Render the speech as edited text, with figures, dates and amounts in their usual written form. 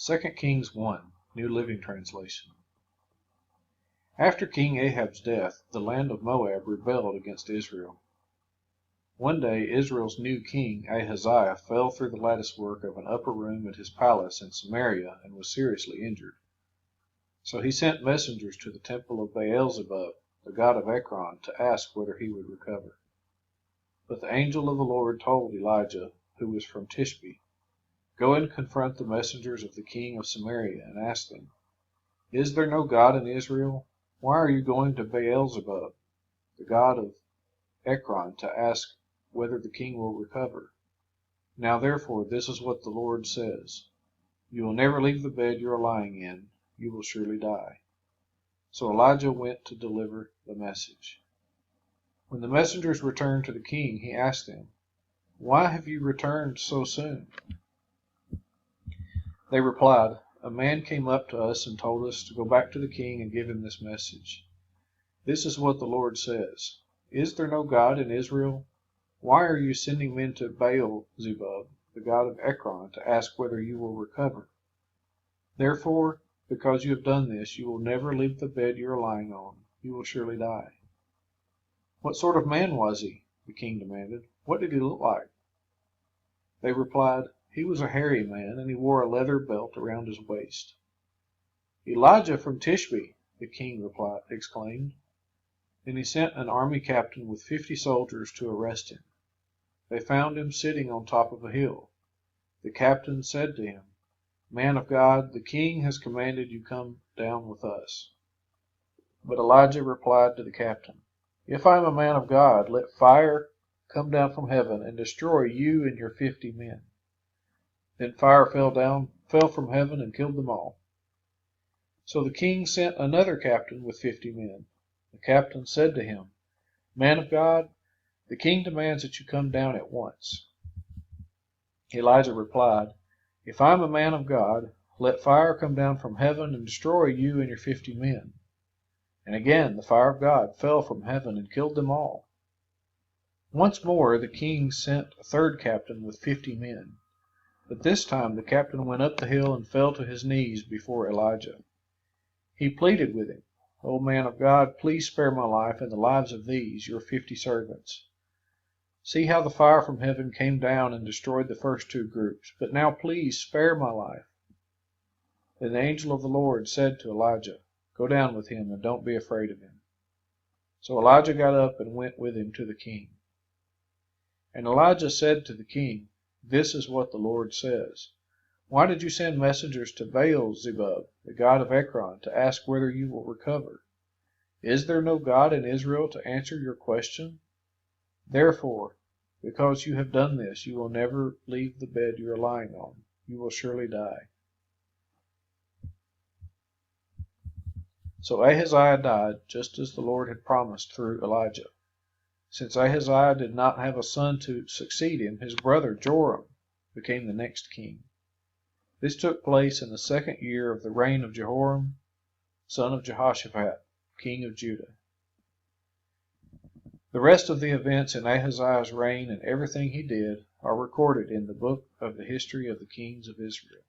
2 Kings 1, New Living Translation. After King Ahab's death, the land of Moab rebelled against Israel. One day Israel's new king, Ahaziah, fell through the latticework of an upper room at his palace in Samaria and was seriously injured. So he sent messengers to the temple of Baal-zebub, the god of Ekron, to ask whether he would recover. But the angel of the Lord told Elijah, who was from Tishbe, "Go and confront the messengers of the king of Samaria and ask them, 'Is there no God in Israel? Why are you going to Baal-zebub, the god of Ekron, to ask whether the king will recover? Now therefore this is what the Lord says, you will never leave the bed you are lying in, you will surely die.'" So Elijah went to deliver the message. When the messengers returned to the king, he asked them, "Why have you returned so soon?" They replied, "A man came up to us and told us to go back to the king and give him this message. This is what the Lord says, 'Is there no God in Israel? Why are you sending men to Baal-zebub, the god of Ekron, to ask whether you will recover? Therefore, because you have done this, you will never leave the bed you are lying on. You will surely die.'" "What sort of man was he?" the king demanded. "What did he look like?" They replied, "He was a hairy man, and he wore a leather belt around his waist." "Elijah from Tishbe!" the king exclaimed. Then he sent an army captain with 50 soldiers to arrest him. They found him sitting on top of a hill. The captain said to him, "Man of God, the king has commanded you come down with us." But Elijah replied to the captain, "If I am a man of God, let fire come down from heaven and destroy you and your 50 men." Then fire fell from heaven and killed them all. So the king sent another captain with 50 men. The captain said to him, "Man of God, the king demands that you come down at once." Elijah replied, "If I am a man of God, let fire come down from heaven and destroy you and your 50 men." And again the fire of God fell from heaven and killed them all. Once more the king sent a third captain with 50 men. But this time the captain went up the hill and fell to his knees before Elijah. He pleaded with him, "O man of God, please spare my life and the lives of these, your 50 servants. See how the fire from heaven came down and destroyed the first 2 groups, but now please spare my life." Then the angel of the Lord said to Elijah, "Go down with him and don't be afraid of him." So Elijah got up and went with him to the king. And Elijah said to the king, "This is what the Lord says, why did you send messengers to Baal-zebub, the god of Ekron, to ask whether you will recover? Is there no God in Israel to answer your question? Therefore, because you have done this, you will never leave the bed you are lying on. You will surely die." So Ahaziah died, just as the Lord had promised through Elijah. Since Ahaziah did not have a son to succeed him, his brother Joram became the next king. This took place in the 2nd year of the reign of Jehoram, son of Jehoshaphat, king of Judah. The rest of the events in Ahaziah's reign and everything he did are recorded in the book of the history of the kings of Israel.